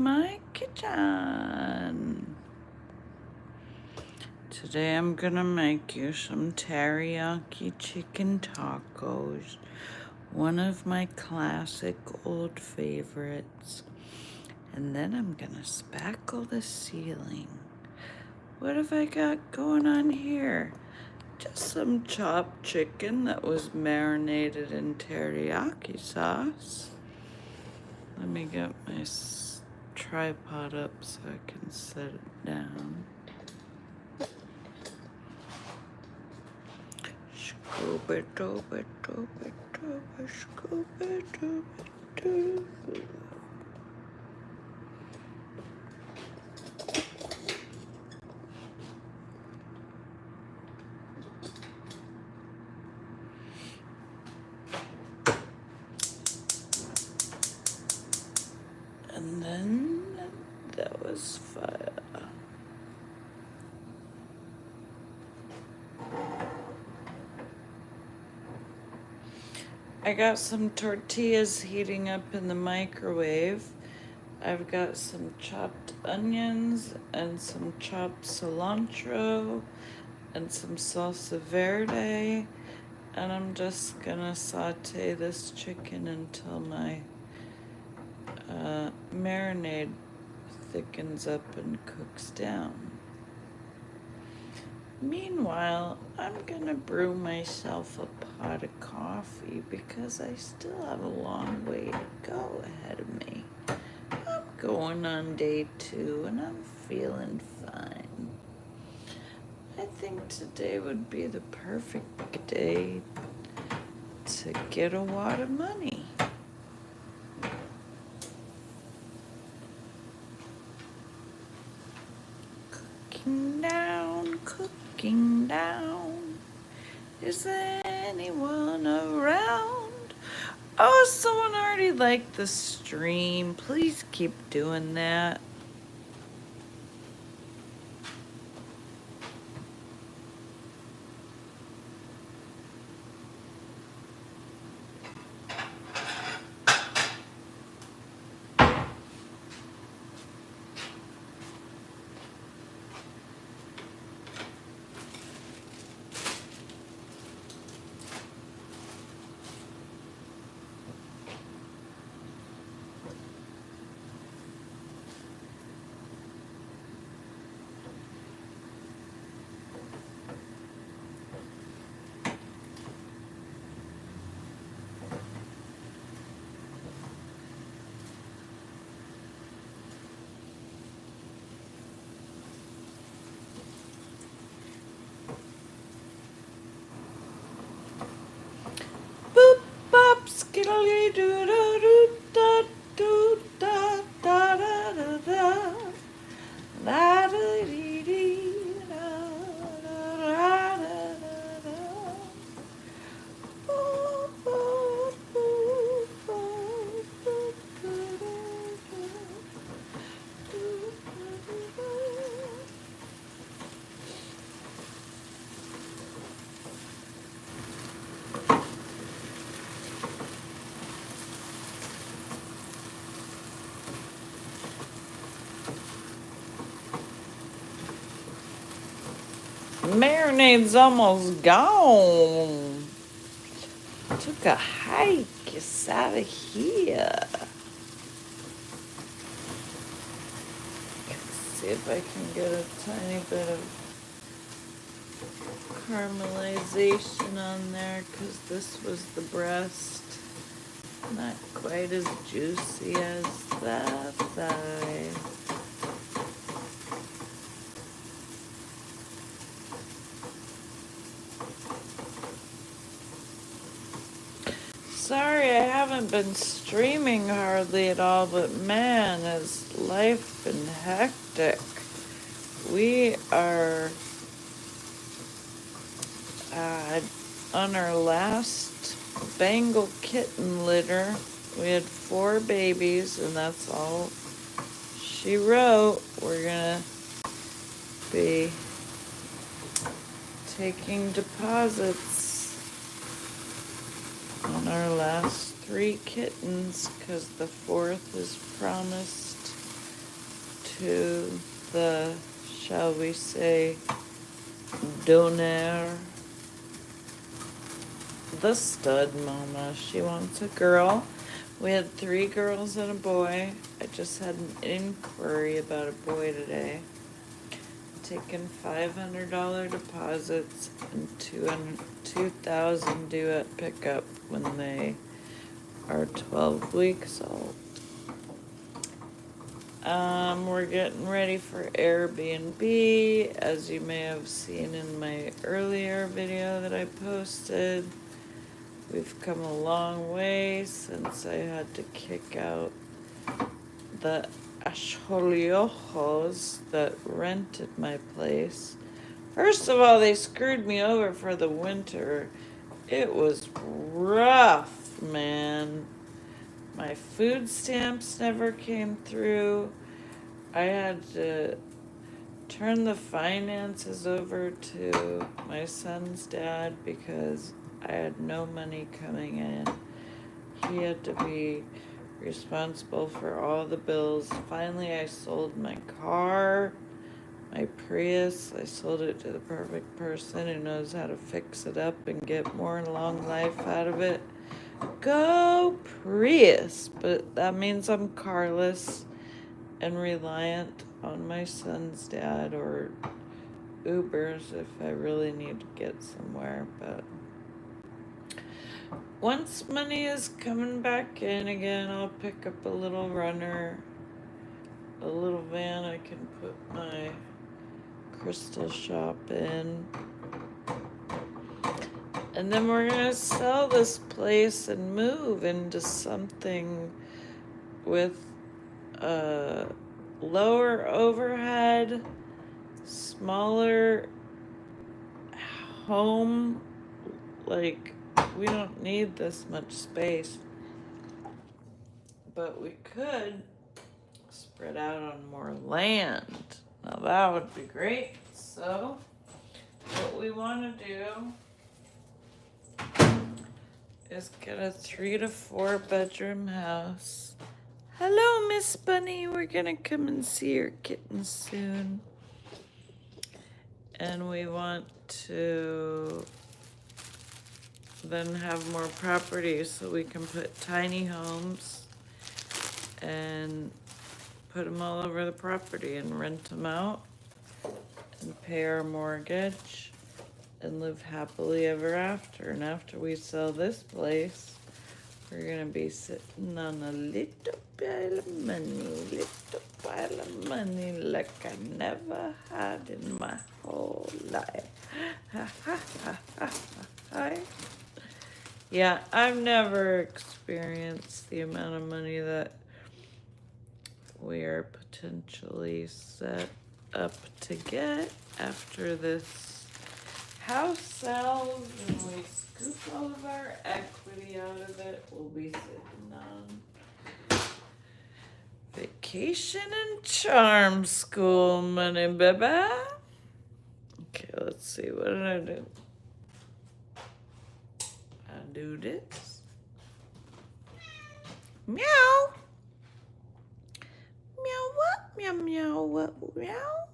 My kitchen. Today I'm gonna make you some teriyaki chicken tacos, one of my classic old favorites. And then I'm gonna spackle the ceiling. What have I got going on here? Just some chopped chicken that was marinated in teriyaki sauce. Let me get my tripod up so I can set it down. Scooby dooby dooby dooby scooby dooby doo. And then that was fire. I got some tortillas heating up in the microwave. I've got some chopped onions and some chopped cilantro and some salsa verde. And I'm just gonna saute this chicken until my marinade thickens up and cooks down. Meanwhile, I'm gonna brew myself a pot of coffee because I still have a long way to go ahead of me. I'm going on day 2 and I'm feeling fine. I think today would be the perfect day to get a wad of money. Cooking down. Is anyone around? Oh, someone already liked the stream. Please keep doing that. Boop bop skiddly doo doo doo da doo da da da da da da da dee dee da da da da da. Boop boop boop boop boop doo doo doo doo doo. Marinade's almost gone. Took a hike. It's out of here. Let's see if I can get a tiny bit of caramelization on there because this was the breast. Not quite as juicy as that thigh. Sorry, I haven't been streaming hardly at all, but man, has life been hectic. We are on our last Bengal kitten litter. We had 4 babies, and that's all she wrote. We're gonna be taking deposits on our last 3 kittens because the 4th is promised to the, shall we say, donor, the stud mama. She wants a girl. We had 3 girls and a boy. I just had an inquiry about a boy today. Taking $500 deposits and $2,000 due at pickup when they are 12 weeks old. We're getting ready for Airbnb. As you may have seen in my earlier video that I posted, we've come a long way since I had to kick out the Asholiojos that rented my place. First of all, they screwed me over for the winter. It was rough, man. My food stamps never came through. I had to turn the finances over to my son's dad because I had no money coming in. He had to be responsible for all the bills. Finally, I sold my car, my Prius. I sold it to the perfect person who knows how to fix it up and get more long life out of it. Go Prius! But that means I'm carless and reliant on my son's dad or Ubers if I really need to get somewhere. But once money is coming back in again, I'll pick up a little runner, a little van I can put my crystal shop in. And then we're gonna sell this place and move into something with a lower overhead, smaller home. Like, we don't need this much space, but we could spread out on more land. Now that would be great. So what we want to do is get a 3 to 4 bedroom house. Hello, Miss Bunny. We're gonna come and see your kittens soon. And we want to then have more property so we can put tiny homes and put them all over the property and rent them out and pay our mortgage and live happily ever after. And after we sell this place, we're gonna be sitting on a little pile of money like I never had in my whole life. Yeah, I've never experienced the amount of money that we are potentially set up to get after this house sells and we scoop all of our equity out of it. We'll be sitting on vacation and charm school money, baby. Okay, let's see. What did I do? I do this. Meow. Meow what? Meow meow what? Meow.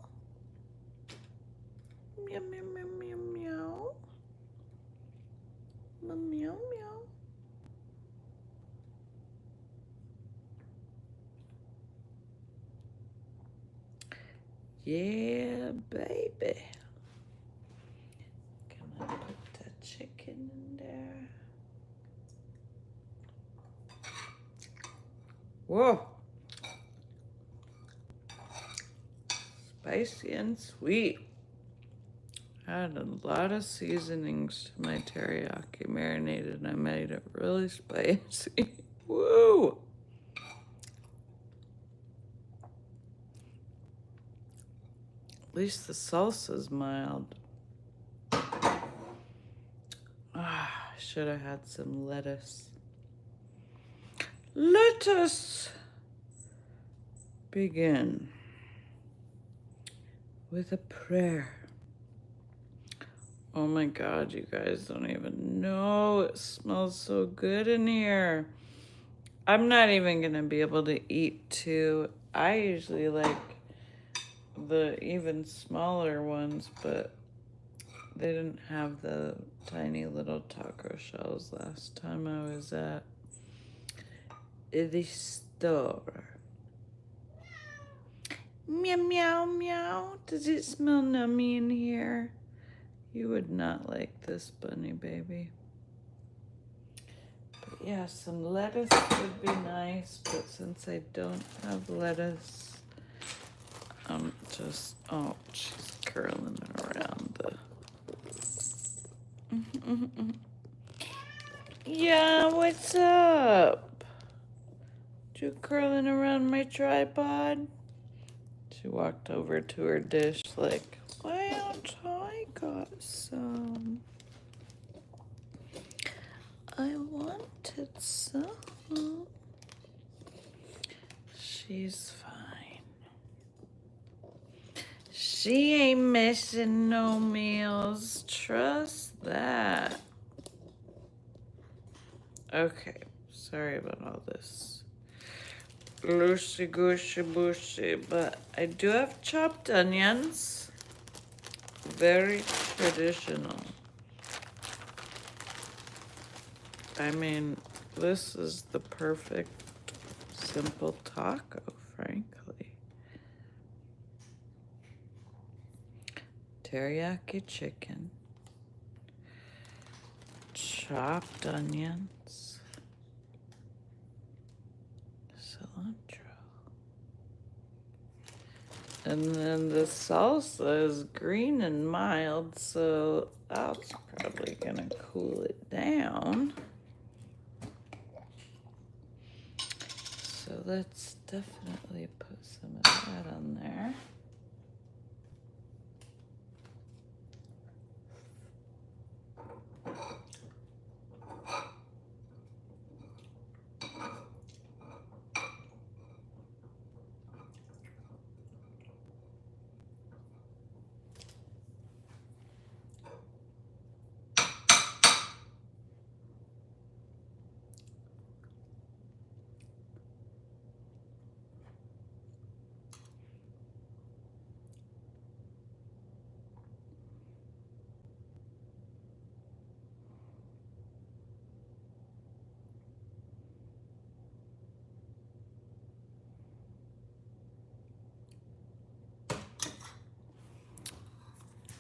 Meow meow meow meow meow. Meow meow meow. Yeah, baby. Gonna put the chicken in there. Whoa. Spicy and sweet. Add a lot of seasonings to my teriyaki marinated and I made it really spicy. Woo! At least the salsa's mild. I should have had some lettuce. Let us begin with a prayer. Oh my God, you guys don't even know. It smells so good in here. I'm not even gonna be able to eat 2. I usually like the even smaller ones, but they didn't have the tiny little taco shells last time I was at the store. Meow, meow, meow. Does it smell nummy in here? You would not like this, bunny baby. But yeah, some lettuce would be nice, but since I don't have lettuce, I'm just, oh, she's curling around the... Yeah, what's up? You curling around my tripod? She walked over to her dish like, why don't I got some? I wanted some. She's fine. She ain't missing no meals. Trust that. Okay, sorry about all this loosey goosey boosey, but I do have chopped onions. Very traditional. I mean, this is the perfect simple taco, frankly. Teriyaki chicken, chopped onions, cilantro. And then the salsa is green and mild, so that's probably gonna cool it down. So let's definitely put some of that on there.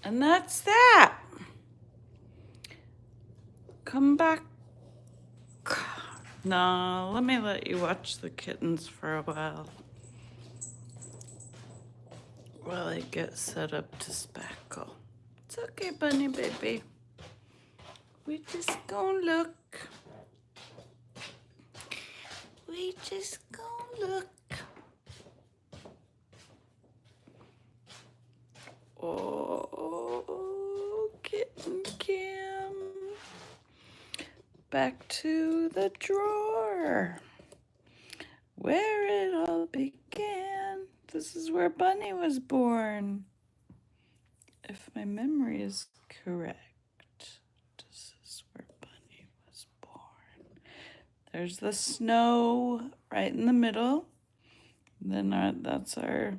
And that's that. Come back. No, let me let you watch the kittens for a while I get set up to spackle. It's okay, bunny baby. We just gonna look. We just gonna look. Oh, kitten Kim. Back to the drawer where it all began. This is where Bunny was born, if my memory is correct. This is where Bunny was born. There's the snow right in the middle. Then that's our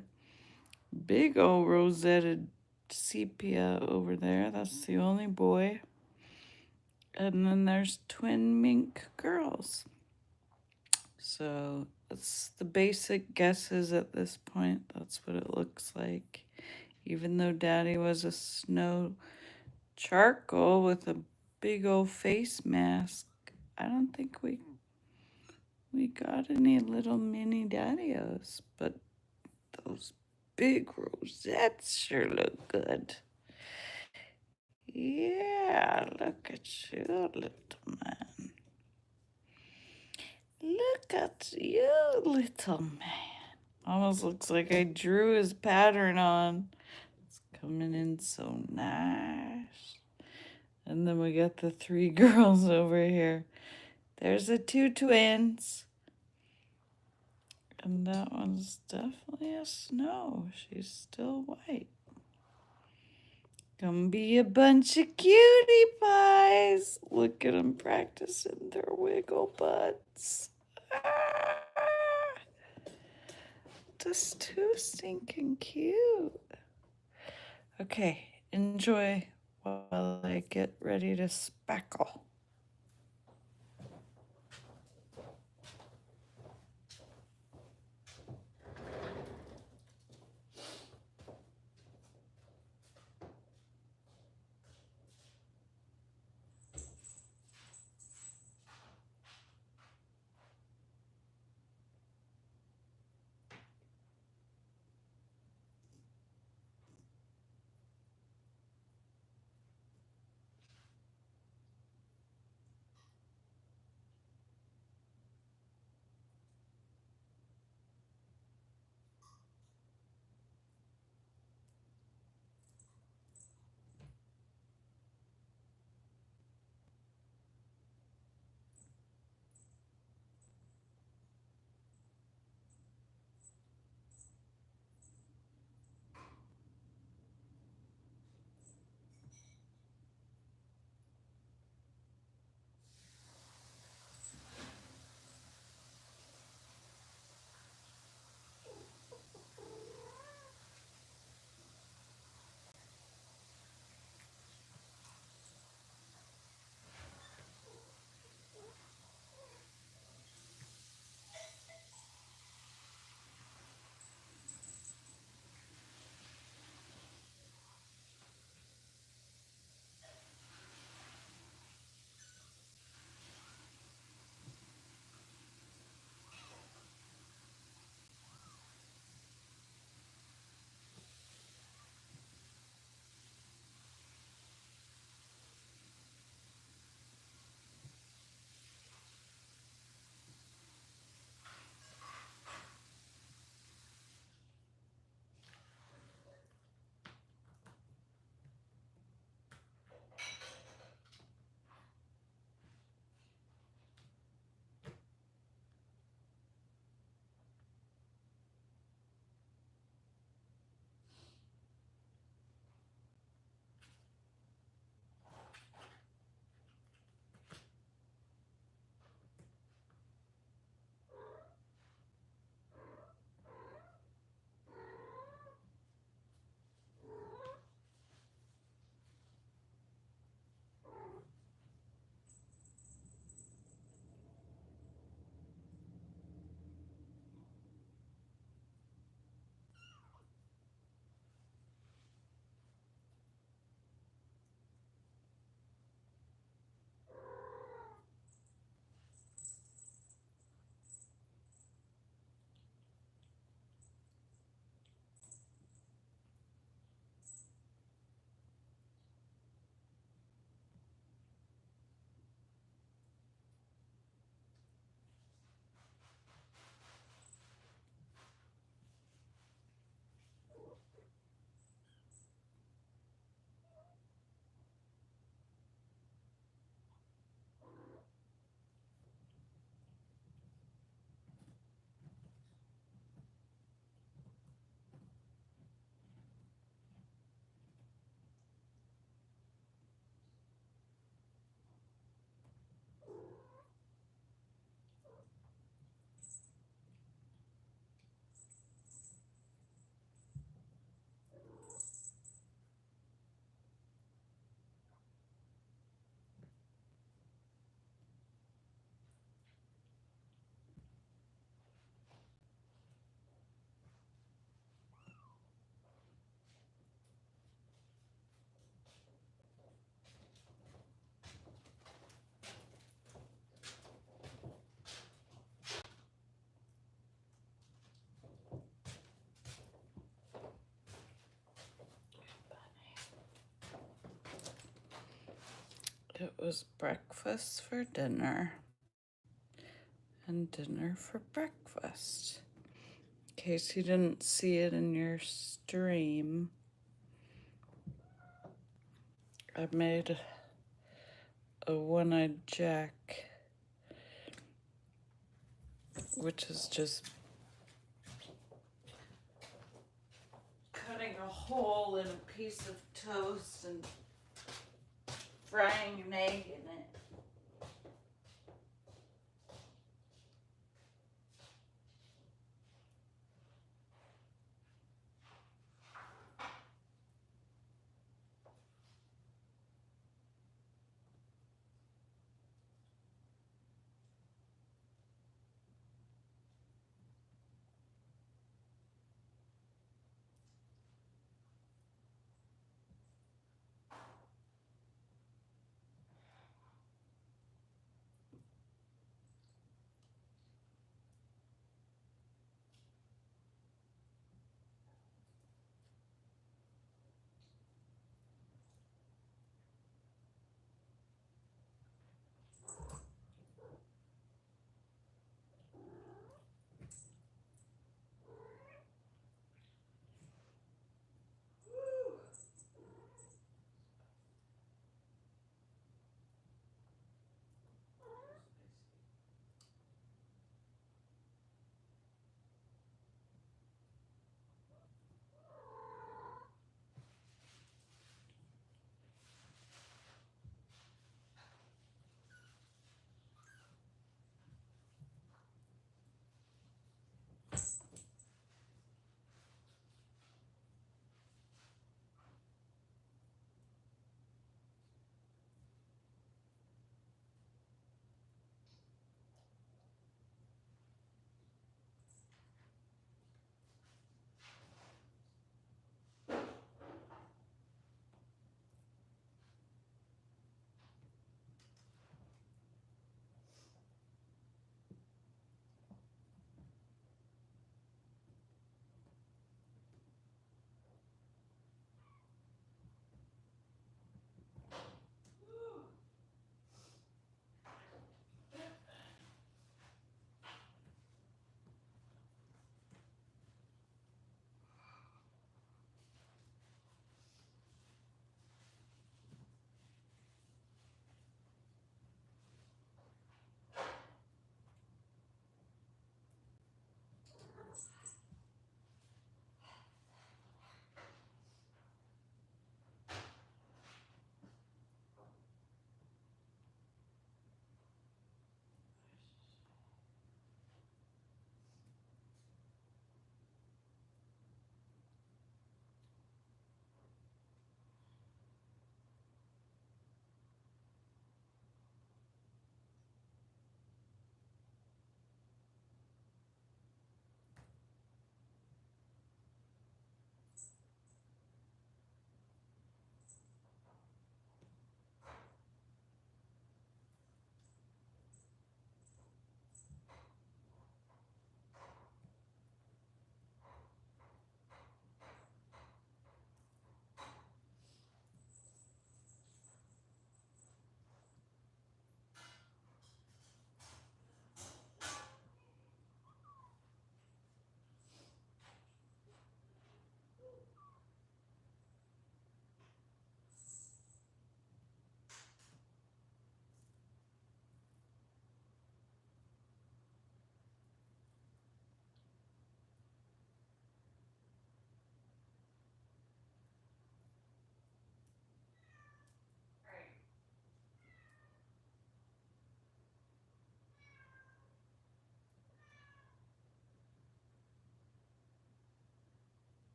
big old rosetted sepia over there. That's the only boy. And then there's twin mink girls. So it's the basic guesses at this point. That's what it looks like. Even though Daddy was a snow charcoal with a big old face mask, I don't think we got any little mini Daddy-Os, but those big rosettes sure look good. Yeah, look at you, little man. Look at you, little man. Almost looks like I drew his pattern on. It's coming in so nice. And then we got the three girls over here. There's the two twins. And that one's definitely a snow. She's still white. Gonna be a bunch of cutie pies. Look at them practicing their wiggle butts. Ah. Just too stinking cute. Okay, enjoy while I get ready to speckle. It was breakfast for dinner and dinner for breakfast. In case you didn't see it in your stream, I made a one-eyed jack, which is just cutting a hole in a piece of toast and frying an egg in it.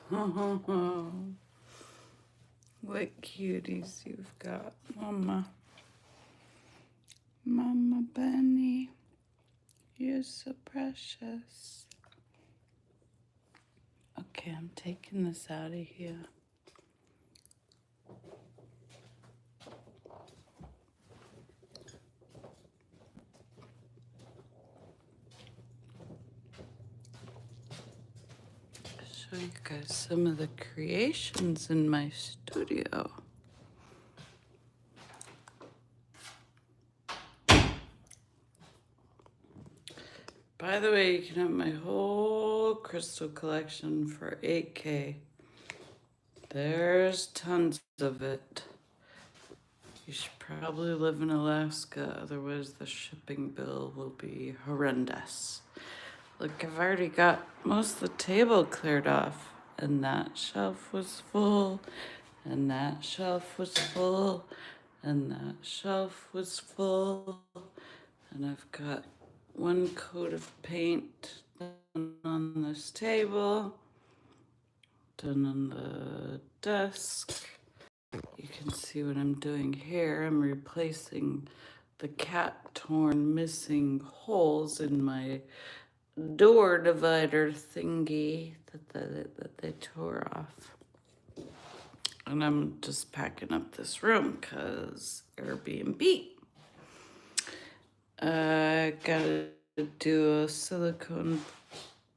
What cuties you've got, Mama. Mama Bunny, you're so precious. Okay, I'm taking this out of here. Show you guys some of the creations in my studio. By the way, you can have my whole crystal collection for $8K. There's tons of it. You should probably live in Alaska, otherwise the shipping bill will be horrendous. Look, I've already got most of the table cleared off, and that shelf was full, and that shelf was full, and that shelf was full, and I've got one coat of paint done on this table, done on the desk. You can see what I'm doing here. I'm replacing the cat-torn missing holes in my door divider thingy that they tore off. And I'm just packing up this room because Airbnb. I gotta do a silicone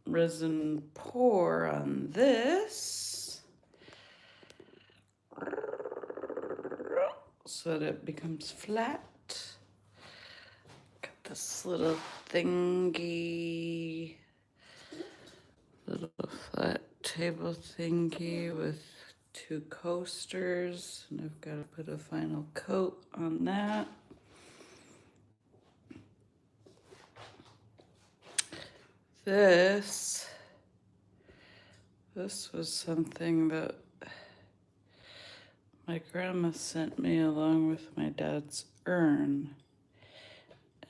resin pour on this so that it becomes flat. Got this little thingy, little flat table thingy with 2 coasters, and I've got to put a final coat on that. This was something that my grandma sent me along with my dad's urn.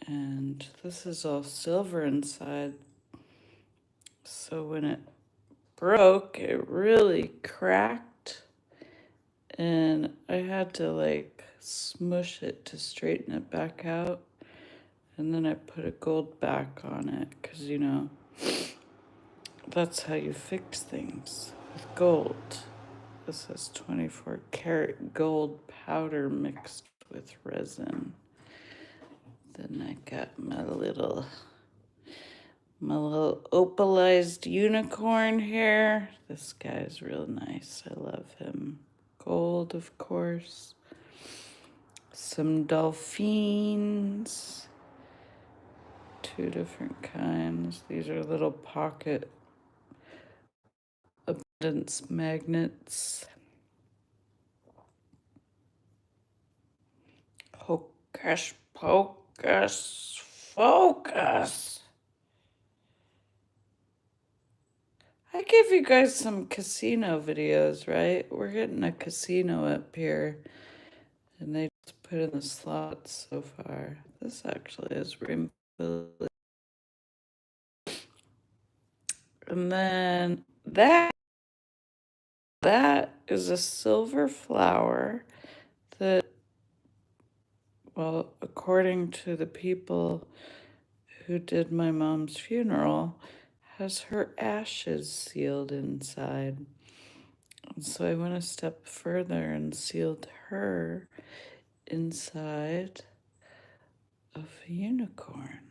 And this is all silver inside. So when it broke, it really cracked. And I had to like smush it to straighten it back out. And then I put a gold back on it because, you know, that's how you fix things with gold. This has 24 karat gold powder mixed with resin. Then I got my little opalized unicorn here. This guy's real nice. I love him. Gold, of course. Some dolphins. 2 different kinds. These are little pocket abundance magnets. Hocus pocus focus. I gave you guys some casino videos, right? We're getting a casino up here, and they just put in the slots so far. This actually is rainbow. And then that is a silver flower that, well, according to the people who did my mom's funeral, has her ashes sealed inside. And so I went a step further and sealed her inside of a unicorn.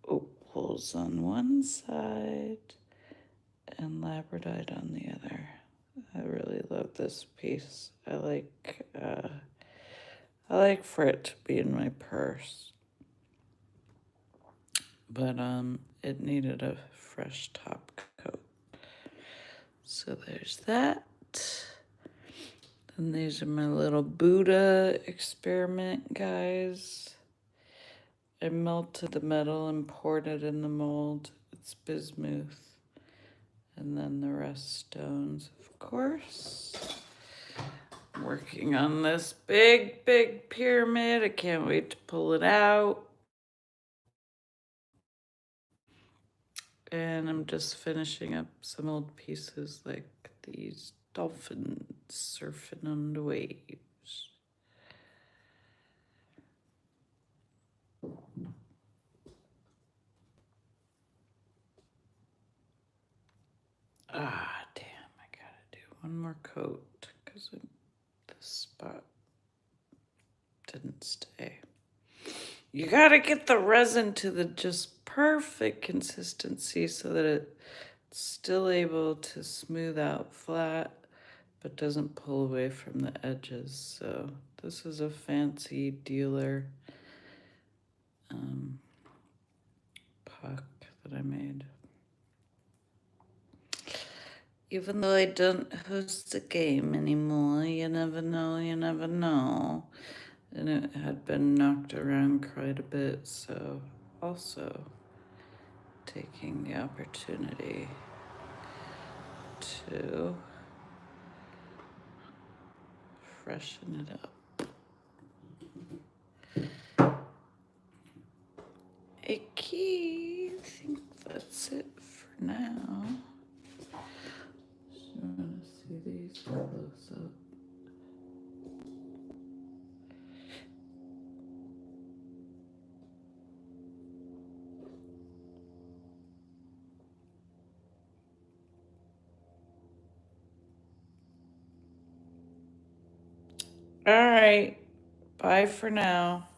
Opals on one side and labradorite on the other. I really love this piece. I like for it to be in my purse. But it needed a fresh top coat. So there's that. And these are my little Buddha experiment guys. I melted the metal and poured it in the mold. It's bismuth. And then the rest stones, of course. I'm working on this big, big pyramid. I can't wait to pull it out. And I'm just finishing up some old pieces like these dolphins surfing on the waves. Ah, damn, I gotta do one more coat because this spot didn't stay. You gotta get the resin to the just perfect consistency so that it's still able to smooth out flat but doesn't pull away from the edges. So this is a fancy dealer puck that I made. Even though I don't host a game anymore, you never know, you never know. And it had been knocked around quite a bit, so also taking the opportunity to freshen it up. Okay, I think that's it for now. Just want to see these close up. All right, bye for now.